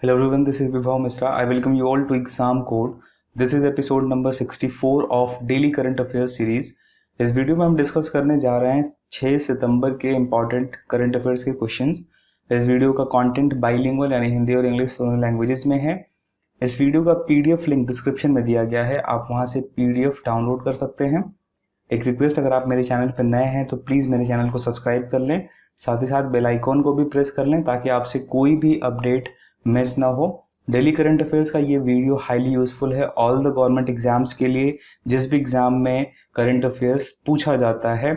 Hello everyone, this is Vibhav Misra. I welcome you all to Exam Code. This is episode number 64 of Daily Current Affairs series. इस video में हम discuss करने जा रहे हैं 6 सितंबर के इम्पॉर्टेंट करंट अफेयर्स के क्वेश्चंस। इस वीडियो का कंटेंट बाइलिंगुअल यानी हिंदी और इंग्लिश दोनों लैंग्वेजेस में है। इस वीडियो का पीडीएफ लिंक डिस्क्रिप्शन में दिया गया है, आप वहां से पीडीएफ डाउनलोड कर सकते हैं। एक रिक्वेस्ट, अगर आप मेरे चैनल पर नए हैं तो प्लीज़ मेरे चैनल को सब्सक्राइब कर लें, साथ ही साथ बेल आइकॉन को भी प्रेस कर लें ताकि आपसे कोई भी अपडेट मिस ना हो। डेली करंट अफेयर्स का ये वीडियो हाईली यूजफुल है ऑल द गवर्नमेंट एग्जाम्स के लिए। जिस भी एग्जाम में करंट अफेयर्स पूछा जाता है,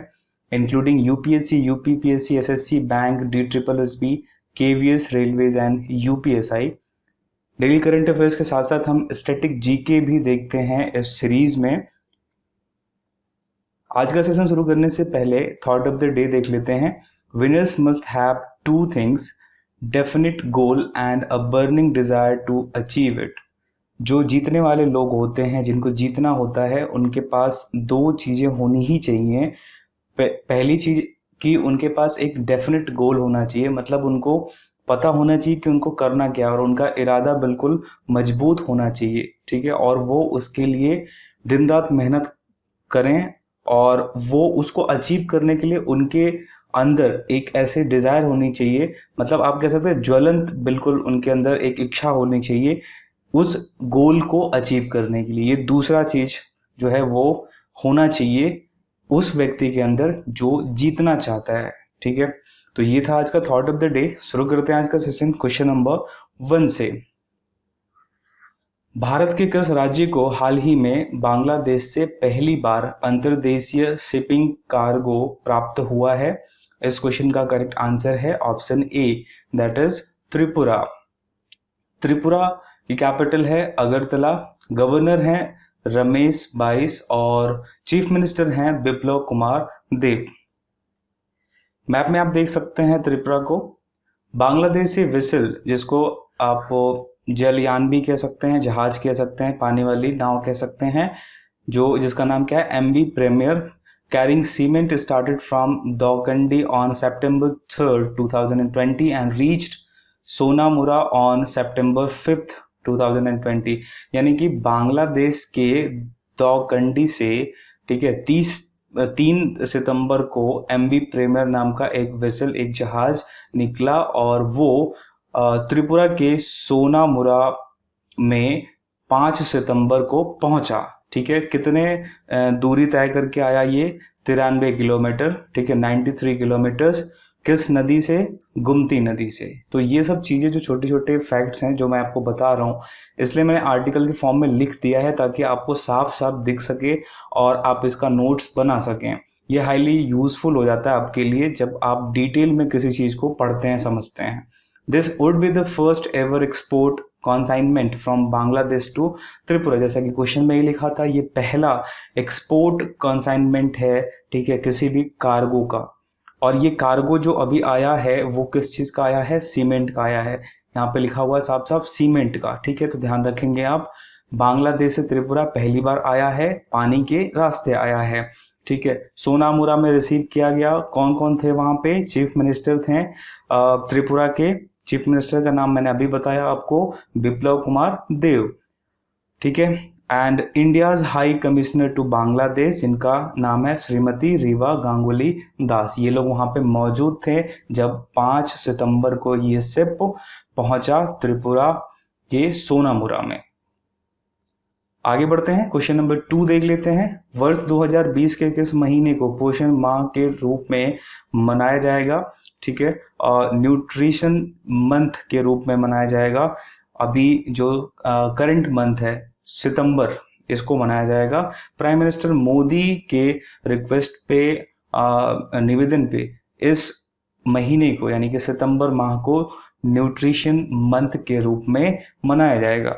including UPSC, UPPSC, SSC, bank, DSSB, KVS, railways and UPSI. Daily current affairs के साथ साथ हम स्टैटिक जीके भी देखते हैं इस सीरीज में। आज का सेशन शुरू करने से पहले थॉट ऑफ द डे देख लेते हैं। Winners must have two things, definite goal and a burning desire to achieve it. जो जीतने वाले लोग होते हैं, जिनको जीतना होता है, उनके पास दो चीजें होनी ही चाहिए। पहली चीज कि उनके पास एक डेफिनिट गोल होना चाहिए, मतलब उनको पता होना चाहिए कि उनको करना क्या, और उनका इरादा बिल्कुल मजबूत होना चाहिए, ठीक है। और वो उसके लिए दिन रात मेहनत करें, और वो उसको अचीव करने के लिए उनके अंदर एक ऐसे डिजायर होनी चाहिए, मतलब आप कह सकते हैं ज्वलंत बिल्कुल उनके अंदर एक इच्छा होनी चाहिए उस गोल को अचीव करने के लिए। ये दूसरा चीज जो है वो होना चाहिए उस व्यक्ति के अंदर जो जीतना चाहता है, ठीक है। तो ये था आज का थॉट ऑफ द डे। शुरू करते हैं आज का सेशन क्वेश्चन नंबर 1 से। भारत के किस राज्य को हाल ही में बांग्लादेश से पहली बार अंतर्देशीय शिपिंग कार्गो प्राप्त हुआ है? इस क्वेश्चन का करेक्ट आंसर है option A, that is Tripura. Tripura की कैपिटल है अगरतला, गवर्नर हैं रमेश बाइस और चीफ मिनिस्टर हैं बिप्लब कुमार देव। मैप में आप देख सकते हैं त्रिपुरा को। बांग्लादेशी वेसल, जिसको आप जलयान भी कह सकते हैं, जहाज कह सकते हैं, पानी वाली नाव कह सकते हैं, जिसका नाम क्या है, MV premier, carrying cement started from Dawkandi on September 3rd, 2020 and reached Sonamura on September 5th, 2020। यानी कि बांग्लादेश के दौकंडी से, ठीक है, 3 सितंबर को MV प्रीमियर नाम का एक वेसल, एक जहाज निकला और वो त्रिपुरा के सोनामुरा में 5 सितंबर को पहुंचा, ठीक है। कितने दूरी तय करके आया ये? 93 किलोमीटर, ठीक है, 93 किलोमीटर्स। किस नदी से? गुमती नदी से। तो ये सब चीज़ें जो छोटे छोटे फैक्ट्स हैं जो मैं आपको बता रहा हूँ, इसलिए मैंने आर्टिकल के फॉर्म में लिख दिया है ताकि आपको साफ साफ दिख सके और आप इसका नोट्स बना सकें। ये हाईली यूजफुल हो जाता है आपके लिए जब आप डिटेल में किसी चीज़ को पढ़ते हैं, समझते हैं। This would be the first ever export consignment from Bangladesh to Tripura. जैसा कि क्वेश्चन में ही लिखा था, ये पहला एक्सपोर्ट कॉन्साइनमेंट है, ठीक है, किसी भी कार्गो का। और ये कार्गो जो अभी आया है वो किस चीज का आया है? सीमेंट का आया है। यहाँ पे लिखा हुआ है साफ साफ सीमेंट का, ठीक है। तो ध्यान रखेंगे आप, बांग्लादेश से त्रिपुरा पहली बार आया है, पानी के रास्ते आया है, ठीक है। सोनामुरा में रिसीव किया गया। कौन कौन थे वहां पे? चीफ मिनिस्टर थे त्रिपुरा के। चीफ मिनिस्टर का नाम मैंने अभी बताया आपको, बिप्लब कुमार देव, ठीक है। And India's high commissioner to Bangladesh, इनका नाम है श्रीमती रीवा गांगुली दास। ये लोग वहां पे मौजूद थे जब 5 सितंबर को ये शिप पहुंचा त्रिपुरा के सोनामुरा में। आगे बढ़ते हैं, क्वेश्चन नंबर 2 देख लेते हैं। वर्ष 2020 के किस महीने को पोषण माह के रूप में मनाया जाएगा? ठीक है, और न्यूट्रिशन मंथ के रूप में मनाया जाएगा। अभी जो करंट मंथ है सितंबर, इसको मनाया जाएगा। प्राइम मिनिस्टर मोदी के रिक्वेस्ट पे, निवेदन पे, इस महीने को यानी कि सितंबर माह को न्यूट्रिशन मंथ के रूप में मनाया जाएगा।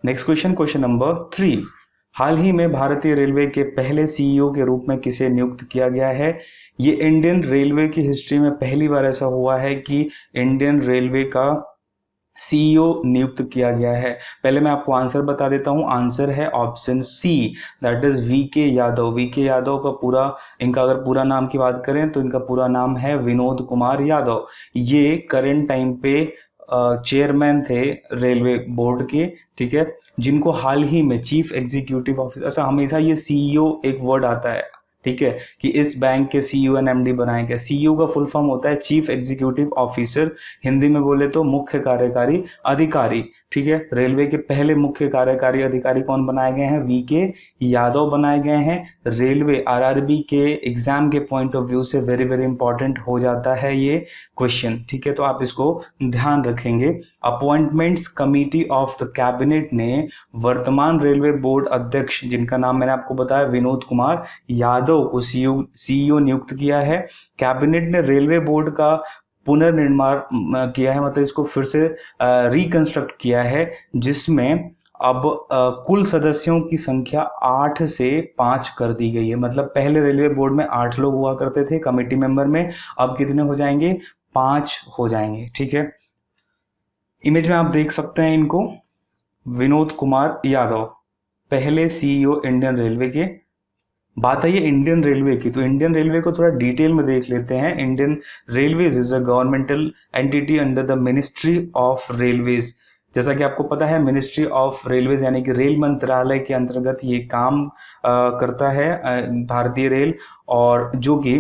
Next question, question number 3। हाल ही में भारतीय रेलवे के पहले CEO के रूप में किसे नियुक्त किया गया है? ये इंडियन रेलवे की हिस्ट्री में पहली बार ऐसा हुआ है कि इंडियन रेलवे का सीईओ नियुक्त किया गया है? पहले मैं आपको आंसर बता देता हूं। आंसर है option C, that is V K Yadav. We K Yadav का पूरा, इनका अगर पूरा नाम की बात करें तो इनका पूरा नाम है विनोद कुमार यादव। ये करंट टाइम पे चेयरमैन थे रेलवे बोर्ड के, ठीक है, जिनको हाल ही में चीफ एग्जीक्यूटिव ऑफिसर, अच्छा हमेशा ये सीईओ एक वर्ड आता है, ठीक है, कि इस बैंक के सीईओ एंड एमडी बनाए गए। सीईओ का फुल फॉर्म होता है चीफ एग्जीक्यूटिव ऑफिसर, हिंदी में बोले तो मुख्य कार्यकारी अधिकारी, ठीक है। रेलवे के पहले मुख्य कार्यकारी अधिकारी कौन बनाए गए हैं? वी के यादव बनाए गए हैं। रेलवे आरआरबी के एग्जाम के पॉइंट ऑफ व्यू से वेरी वेरी इंपॉर्टेंट हो जाता है ये क्वेश्चन, ठीक है, तो आप इसको ध्यान रखेंगे। Appointments committee of the cabinet ने वर्तमान रेलवे बोर्ड अध्यक्ष, जिनका नाम मैंने आपको बताया विनोद कुमार यादव को सीईओ नियुक्त किया है। कैबिनेट ने रेलवे बोर्ड का पुनर्निर्माण किया है, मतलब इसको फिर से रिकंस्ट्रक्ट किया है, जिसमें अब कुल सदस्यों की संख्या 8 से 5 कर दी गई है। मतलब पहले रेलवे बोर्ड में 8 लोग हुआ करते थे कमेटी मेंबर में, अब कितने हो जाएंगे? 5 हो जाएंगे, ठीक है। इमेज में आप देख सकते हैं इनको, विनोद कुमार यादव पहले सीईओ इंडियन रेलवे के। बात है ये इंडियन रेलवे की, तो इंडियन रेलवे को थोड़ा डिटेल में देख लेते हैं। Indian railways is a governmental entity under the ministry of railways. जैसा कि आपको पता है, मिनिस्ट्री ऑफ रेलवेज यानी कि रेल मंत्रालय के अंतर्गत ये काम करता है भारतीय रेल, और जो कि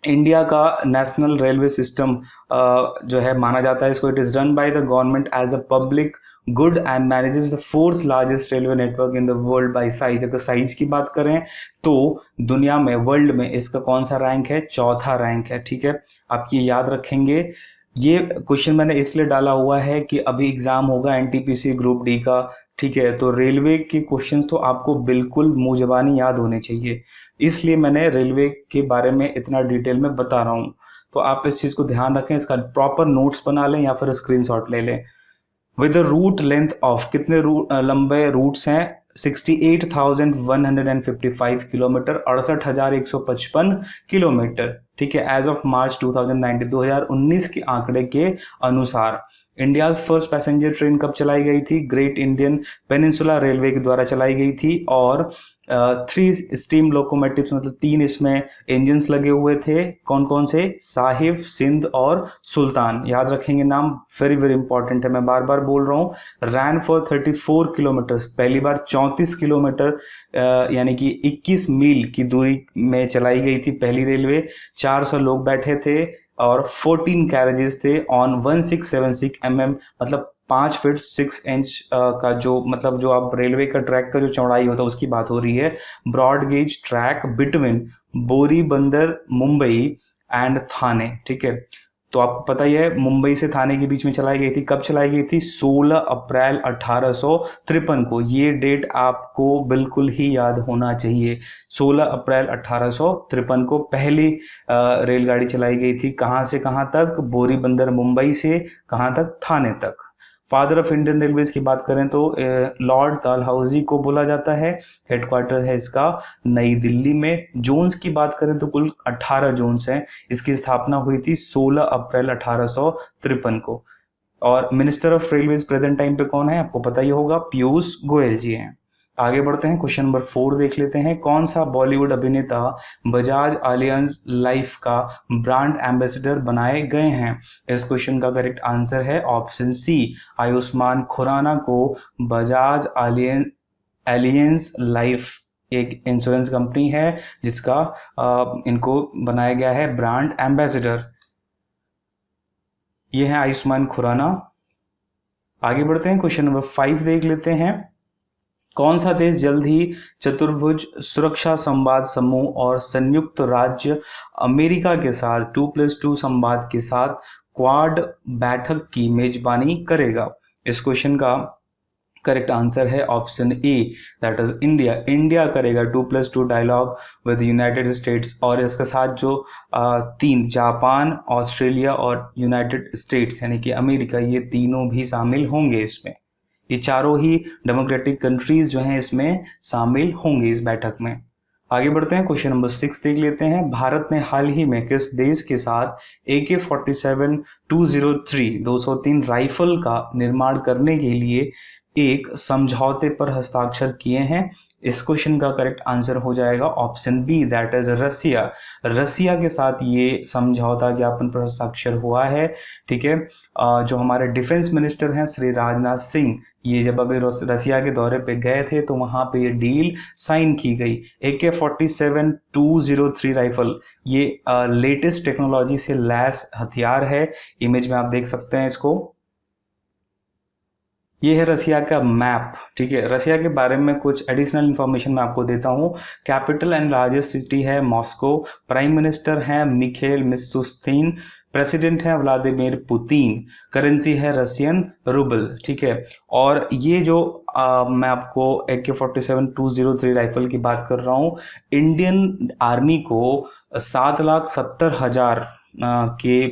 इंडिया का नेशनल रेलवे सिस्टम जो है माना जाता है इसको। It is run by the government as a public good and manages the fourth largest railway network in the world by size. अगर साइज की बात करें तो दुनिया में, वर्ल्ड में इसका कौन सा रैंक है? चौथा रैंक है, ठीक है। आप ये याद रखेंगे। ये क्वेश्चन मैंने इसलिए डाला हुआ है कि अभी एग्जाम होगा एनटीपीसी ग्रुप डी का, ठीक है, तो रेलवे के क्वेश्चंस तो आपको बिल्कुल मुंह जबानी याद होने चाहिए, इसलिए मैंने रेलवे के बारे में इतना डिटेल में बता रहा हूं। तो आप इस चीज को ध्यान रखें, इसका प्रॉपर नोट्स बना लें या फिर स्क्रीनशॉट ले लें। विद रूट लेंथ ऑफ, कितने लंबे रूट्स हैं? 68,155 किलोमीटर, 68,155 किलोमीटर, ठीक है, एज ऑफ मार्च 2019 के आंकड़े के अनुसार। इंडियाज फर्स्ट पैसेंजर ट्रेन कब चलाई गई थी? ग्रेट इंडियन पेनिनसुला रेलवे के द्वारा चलाई गई थी, और 3 स्टीम लोकोमोटिव्स, मतलब 3 इसमें इंजन्स लगे हुए थे। कौन कौन से? साहिब, सिंध और सुल्तान। याद रखेंगे नाम, वेरी वेरी इंपॉर्टेंट है, मैं बार बार बोल रहा हूँ। रैन फॉर 34 किलोमीटर, पहली बार 34 किलोमीटर यानी कि 21 मील की दूरी में चलाई गई थी पहली रेलवे। 400 लोग बैठे थे और 14 कैरेजेस थे ऑन 1676 mm, मतलब 5 फीट 6 इंच का जो, मतलब जो आप रेलवे का ट्रैक का जो चौड़ाई होता है उसकी बात हो रही है। ब्रॉड गेज ट्रैक बिटवीन बोरी बंदर मुंबई एंड थाने, ठीक है। तो आपको पता ही है मुंबई से थाने के बीच में चलाई गई थी। कब चलाई गई थी? 16 अप्रैल 1853 को। ये डेट आपको बिल्कुल ही याद होना चाहिए। 16 अप्रैल 1853 को पहली रेलगाड़ी चलाई गई थी। कहाँ से कहाँ तक? बोरी बंदर मुंबई से कहाँ तक? थाने तक। फादर ऑफ इंडियन रेलवेज की बात करें तो लॉर्ड डलहौजी को बोला जाता है। हेडक्वार्टर है इसका नई दिल्ली में। जोन्स की बात करें तो कुल 18 जोन्स हैं। इसकी स्थापना हुई थी 16 अप्रैल 1853 को। और minister of railways present time पे कौन है? आपको पता ही होगा, पीयूष गोयल जी हैं। आगे बढ़ते हैं, क्वेश्चन नंबर 4 देख लेते हैं। कौन सा बॉलीवुड अभिनेता बजाज आलियांज लाइफ का ब्रांड एम्बेसडर बनाए गए हैं? इस क्वेश्चन का करेक्ट आंसर है ऑप्शन सी, आयुष्मान खुराना को बजाज आलियांज लाइफ एक इंश्योरेंस कंपनी है जिसका इनको बनाया गया है ब्रांड एम्बेसडर। ये है आयुष्मान खुराना। आगे बढ़ते हैं, क्वेश्चन नंबर 5 देख लेते हैं। कौन सा देश जल्द ही चतुर्भुज सुरक्षा संवाद समूह और संयुक्त राज्य अमेरिका के साथ 2+2 संवाद के साथ क्वाड बैठक की मेजबानी करेगा? इस क्वेश्चन का करेक्ट आंसर है option A, that is India. India करेगा 2+2 डायलॉग विद यूनाइटेड स्टेट्स, और इसके साथ जो 3 जापान, ऑस्ट्रेलिया और यूनाइटेड स्टेट्स यानी कि अमेरिका, ये तीनों भी शामिल होंगे इसमें। ये चारों ही डेमोक्रेटिक कंट्रीज जो हैं इसमें शामिल होंगे इस बैठक में। आगे बढ़ते हैं, क्वेश्चन नंबर 6 देख लेते हैं। भारत ने हाल ही में किस देश के साथ AK-47 203 राइफल का निर्माण करने के लिए एक समझौते पर हस्ताक्षर किए हैं? इस क्वेश्चन का करेक्ट आंसर हो जाएगा ऑप्शन बी, दैट इज रसिया। रसिया के साथ ये समझौता ज्ञापन पर हस्ताक्षर हुआ है। ठीक है, जो हमारे डिफेंस मिनिस्टर हैं श्री राजनाथ सिंह, ये जब अभी रसिया के दौरे पे गए थे तो वहां पे ये डील साइन की गई। AK-47 203 राइफल ये लेटेस्ट टेक्नोलॉजी से लैस हथियार है। इमेज में आप देख सकते हैं इसको। ये है रसिया का मैप। ठीक है, रसिया के बारे में कुछ एडिशनल इंफॉर्मेशन मैं आपको देता हूँ। कैपिटल एंड लार्जेस्ट सिटी है मॉस्को, प्राइम मिनिस्टर हैं मिखेल मिशुस्तिन, प्रेसिडेंट है व्लादिमीर पुतिन, करेंसी है रशियन रूबल। ठीक है, और ये जो मैं आपको AK-47 203 राइफल की बात कर रहा हूँ, इंडियन आर्मी को 7,70,000 के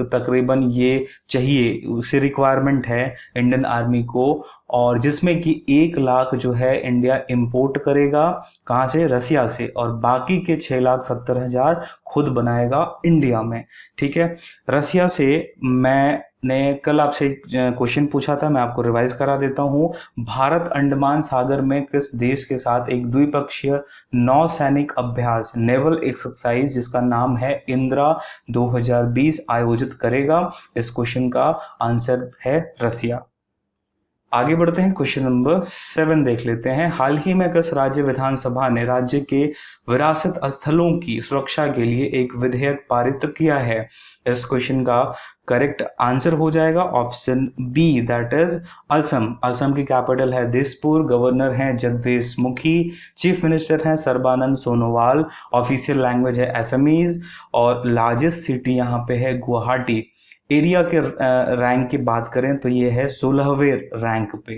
तकरीबन ये चाहिए, उसे रिक्वायरमेंट है इंडियन आर्मी को, और जिसमें कि 1 लाख जो है इंडिया इंपोर्ट करेगा, कहाँ से? रसिया से, और बाकी के 6,70,000 खुद बनाएगा इंडिया में। ठीक है, रसिया से मैंने कल आपसे क्वेश्चन पूछा था, मैं आपको रिवाइज करा देता हूँ। भारत अंडमान सागर में किस देश के साथ एक द्विपक्षीय नौसैनिक अभ्यास नेवल एक्सरसाइज जिसका नाम है इंदिरा 2020 आयोजित करेगा? इस क्वेश्चन का आंसर है रसिया। आगे बढ़ते हैं, क्वेश्चन नंबर 7 देख लेते हैं। हाल ही में किस राज्य विधानसभा ने राज्य के विरासत स्थलों की सुरक्षा के लिए एक विधेयक पारित किया है? इस क्वेश्चन का करेक्ट आंसर हो जाएगा option B, that is Assam. Assam की कैपिटल है दिसपुर, गवर्नर हैं जगदीश मुखी, चीफ मिनिस्टर हैं सर्बानंद सोनोवाल, ऑफिशियल लैंग्वेज है असमीज, और लार्जेस्ट सिटी यहाँ पे है गुवाहाटी। एरिया के रैंक की बात करें तो ये है 16वें रैंक पे।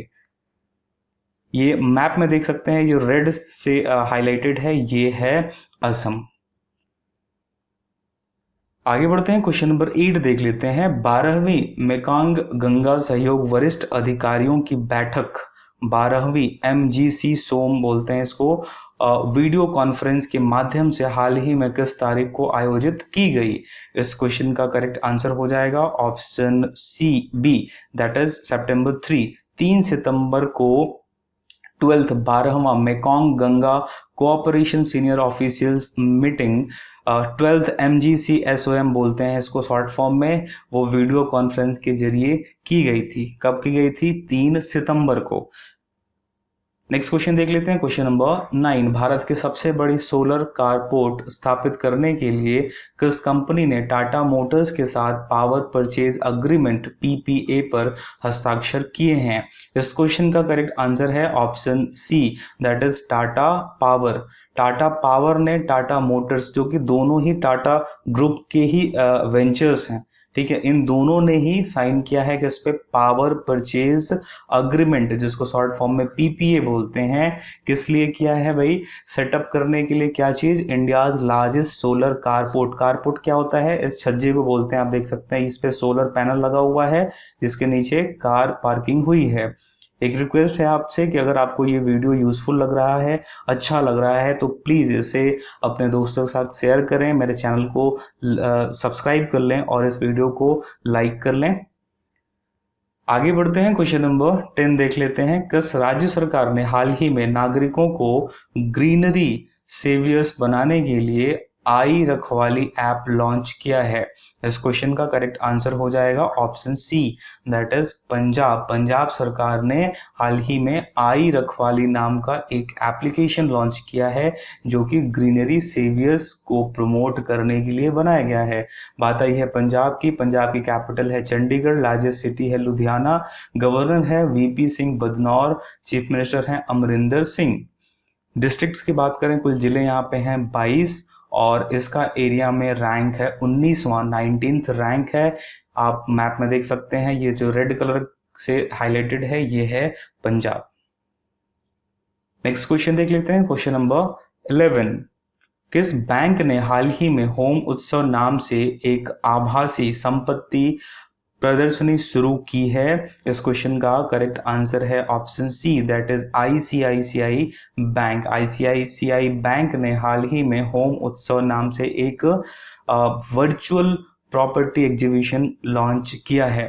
ये मैप में देख सकते हैं, ये रेड से हाईलाइटेड है, ये है असम। आगे बढ़ते हैं, क्वेश्चन नंबर 8 देख लेते हैं। 12वीं मेकांग गंगा सहयोग वरिष्ठ अधिकारियों की बैठक, 12वीं MGC सोम बोलते हैं इसको, वीडियो कॉन्फ्रेंस के माध्यम से हाल ही में किस तारीख को आयोजित की गई? इस क्वेश्चन का करेक्ट आंसर हो जाएगा option C B, that is September 3 सितंबर को 12वां Mekong Ganga cooperation senior officials meeting, 12th MGC SOM बोलते हैं इसको शॉर्ट फॉर्म में, वो वीडियो कॉन्फ्रेंस के जरिए की गई थी। कब की गई थी? 3 सितंबर को। नेक्स्ट क्वेश्चन देख लेते हैं, क्वेश्चन नंबर 9। भारत के सबसे बड़ी सोलर कारपोर्ट स्थापित करने के लिए किस कंपनी ने टाटा मोटर्स के साथ पावर परचेज अग्रीमेंट PPA पर हस्ताक्षर किए हैं? इस क्वेश्चन का करेक्ट आंसर है option C, that is Tata Power. Tata Power ने टाटा मोटर्स, जो कि दोनों ही टाटा ग्रुप के ही वेंचर्स हैं, ठीक है, इन दोनों ने ही साइन किया है कि इस पे पावर परचेज अग्रीमेंट, जिसको शॉर्ट फॉर्म में PPA बोलते हैं, किस लिए किया है भाई? सेटअप करने के लिए क्या चीज? India's largest solar corporate. Corporate क्या होता है? इस छज्जे को बोलते हैं, आप देख सकते हैं इस पे सोलर पैनल लगा हुआ है जिसके नीचे कार पार्किंग हुई है। एक रिक्वेस्ट है आपसे कि अगर आपको ये वीडियो यूजफुल लग रहा है, अच्छा लग रहा है, तो प्लीज़ इसे अपने दोस्तों के साथ शेयर करें, मेरे चैनल को सब्सक्राइब कर लें और इस वीडियो को लाइक कर लें। आगे बढ़ते हैं, क्वेश्चन नंबर 10 देख लेते हैं। किस राज्य सरकार ने हाल ही में नागरिकों को ग्रीनरी सेवियर्स बनाने के लिए आई रखवाली ऐप लॉन्च किया है? इस क्वेश्चन का करेक्ट आंसर हो जाएगा option C, that is Punjab. Punjab सरकार ने हाल ही में आई रखवाली नाम का एक एप्लीकेशन लॉन्च किया है जो कि ग्रीनरी सेवियर्स को प्रमोट करने के लिए बनाया गया है। बात आई है पंजाब की। पंजाब की कैपिटल है चंडीगढ़, लार्जेस्ट सिटी है लुधियाना, गवर्नर है VP Singh Badnore, chief minister हैं अमरिंदर सिंह। डिस्ट्रिक्ट्स की बात करें, कुल जिले यहाँ पे हैं 22 और इसका एरिया में रैंक है 19th रैंक है। आप मैप में देख सकते हैं, ये जो रेड कलर से हाईलाइटेड है ये है पंजाब। नेक्स्ट क्वेश्चन देख लेते हैं, क्वेश्चन नंबर 11। किस बैंक ने हाल ही में होम उत्सव नाम से एक आभासी संपत्ति प्रदर्शनी शुरू की है? इस क्वेश्चन का करेक्ट आंसर है option C, that is ICICI Bank. ICICI Bank ने हाल ही में होम उत्सव नाम से एक वर्चुअल प्रॉपर्टी एग्जीबिशन लॉन्च किया है।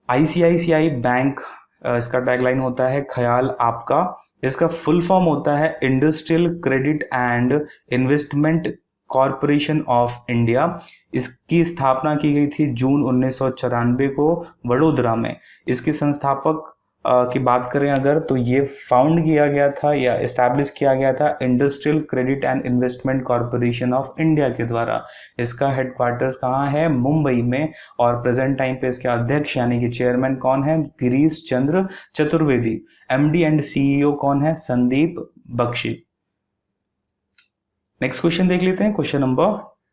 आईसीआईसीआई बैंक, इसका टैगलाइन होता है ख्याल आपका। इसका फुल फॉर्म होता है industrial credit and investment corporation of India. इसकी स्थापना की गई थी जून 1994 को वडोदरा में। इसके संस्थापक की बात करें अगर, तो ये फाउंड किया गया था या एस्टैब्लिश किया गया था industrial credit and investment corporation of India के द्वारा। इसका हेडक्वार्टर्स कहाँ है? मुंबई में। और प्रेजेंट टाइम पे इसके अध्यक्ष यानी कि चेयरमैन कौन है? Girish Chandra Chaturvedi. MD and CEO कौन है? संदीप बख्शी। नेक्स्ट क्वेश्चन देख लेते हैं, question number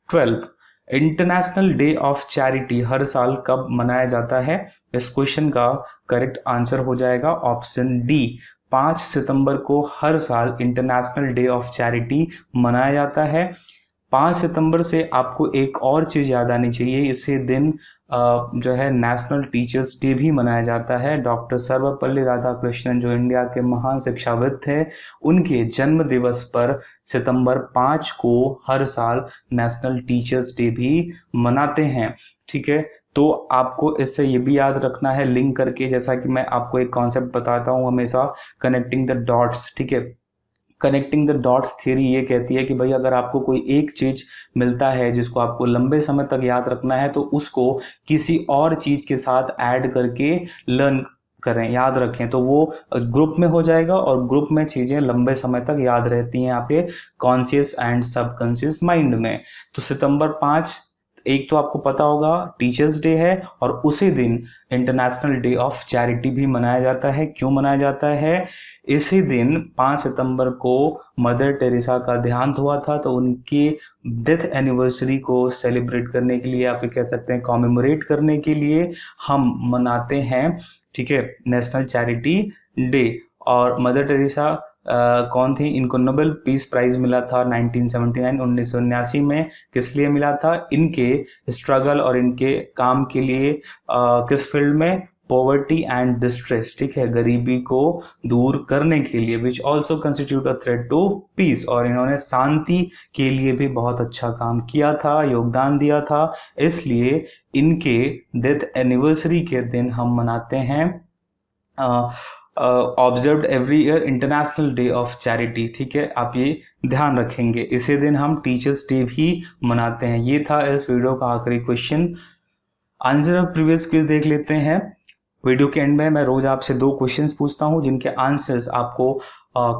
12। International day of charity हर साल कब मनाया जाता है? इस क्वेश्चन का करेक्ट आंसर हो जाएगा ऑप्शन डी, 5 सितंबर को हर साल इंटरनेशनल डे ऑफ चैरिटी मनाया जाता है। 5 सितंबर से आपको एक और चीज़ याद आनी चाहिए, इसी दिन जो है नेशनल टीचर्स डे भी मनाया जाता है। डॉक्टर सर्वपल्ली राधाकृष्णन जो इंडिया के महान शिक्षाविद थे, उनके जन्म दिवस पर सितंबर 5 को हर साल नेशनल टीचर्स डे भी मनाते हैं। ठीक है, तो आपको इससे ये भी याद रखना है लिंक करके, जैसा कि मैं आपको एक कॉन्सेप्ट बताता हूँ हमेशा, कनेक्टिंग द डॉट्स। ठीक है, कनेक्टिंग द डॉट्स थ्योरी ये कहती है कि भाई अगर आपको कोई एक चीज मिलता है जिसको आपको लंबे समय तक याद रखना है, तो उसको किसी और चीज के साथ ऐड करके लर्न करें, याद रखें, तो वो ग्रुप में हो जाएगा और ग्रुप में चीजें लंबे समय तक याद रहती हैं आपके कॉन्शियस एंड सबकॉन्शियस माइंड में। तो सितंबर 5 एक तो आपको पता होगा टीचर्स डे है, और उसी दिन इंटरनेशनल डे ऑफ चैरिटी भी मनाया जाता है। क्यों मनाया जाता है? इसी दिन 5 सितंबर को मदर टेरेसा का देहांत हुआ था, तो उनकी डेथ एनिवर्सरी को सेलिब्रेट करने के लिए, आप कह सकते हैं कॉमेमोरेट करने के लिए हम मनाते हैं। ठीक है, नेशनल चैरिटी डे। और मदर टेरेसा कौन थी? इनको नोबेल पीस प्राइज मिला था 1979 में। किस लिए मिला था? इनके स्ट्रगल और इनके काम के लिए। किस फील्ड में? Poverty and distress. ठीक है, गरीबी को दूर करने के लिए, which also constitute a threat to peace. और इन्होंने शांति के लिए भी बहुत अच्छा काम किया था, योगदान दिया था, इसलिए इनके डेथ एनिवर्सरी के दिन हम मनाते हैं observed every year international day of charity. ठीक है, आप ये ध्यान रखेंगे, इसी दिन हम टीचर्स डे भी मनाते हैं। ये था इस वीडियो का आखिरी question. Answer of previous quiz देख लेते हैं। वीडियो के एंड में मैं रोज आपसे 2 क्वेश्चंस पूछता हूं जिनके आंसर्स आपको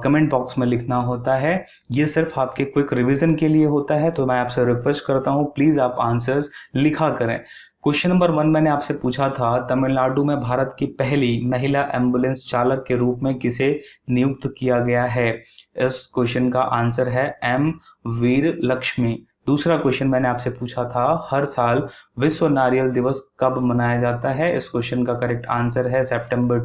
कमेंट बॉक्स में लिखना होता है। ये सिर्फ आपके क्विक रिवीजन के लिए होता है, तो मैं आपसे रिक्वेस्ट करता हूं प्लीज आप आंसर्स लिखा करें। क्वेश्चन नंबर 1 मैंने आपसे पूछा था, तमिलनाडु में भारत की पहली महिला एम्बुलेंस चालक के रूप में किसे नियुक्त किया गया है? इस क्वेश्चन का आंसर है एम वीर लक्ष्मी। दूसरा क्वेश्चन मैंने आपसे पूछा था, हर साल विश्व नारियल दिवस कब मनाया जाता है? इस क्वेश्चन का करेक्ट आंसर है सितंबर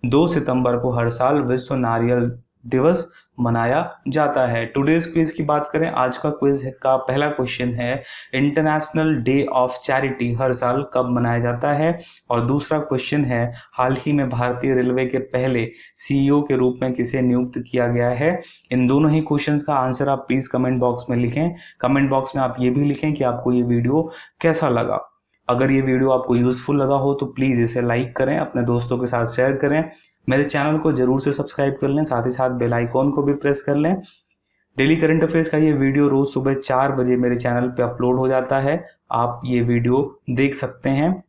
2 सितंबर को हर साल विश्व नारियल दिवस मनाया जाता है। टुडेज क्विज की बात करें, आज का क्विज का पहला क्वेश्चन है, इंटरनेशनल डे ऑफ चैरिटी हर साल कब मनाया जाता है? और दूसरा क्वेश्चन है, हाल ही में भारतीय रेलवे के पहले सीईओ के रूप में किसे नियुक्त किया गया है? इन दोनों ही क्वेश्चंस का आंसर आप प्लीज कमेंट बॉक्स में लिखें। कमेंट बॉक्स में आप ये भी लिखें कि आपको ये वीडियो कैसा लगा। अगर ये वीडियो आपको यूजफुल लगा हो तो प्लीज इसे लाइक करें, अपने दोस्तों के साथ शेयर करें, मेरे चैनल को जरूर से सब्सक्राइब कर लें, साथ ही साथ बेल आइकॉन को भी प्रेस कर लें। डेली करंट अफेयर्स का ये वीडियो रोज सुबह 4 बजे मेरे चैनल पे अपलोड हो जाता है, आप ये वीडियो देख सकते हैं।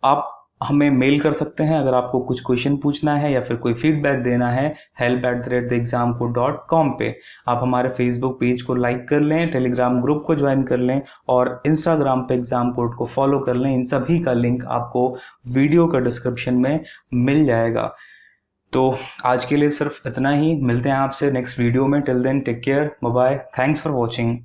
आप हमें मेल कर सकते हैं अगर आपको कुछ क्वेश्चन पूछना है या फिर कोई फीडबैक देना है help@theexamcode.com पे। आप हमारे फेसबुक पेज को लाइक कर लें, टेलीग्राम ग्रुप को ज्वाइन कर लें और इंस्टाग्राम पे एग्जाम कोड को फॉलो कर लें। इन सभी का लिंक आपको वीडियो का डिस्क्रिप्शन में मिल जाएगा। तो आज के लिए सिर्फ इतना ही, मिलते हैं आपसे नेक्स्ट वीडियो में। Till then take care, bye bye, thanks for watching.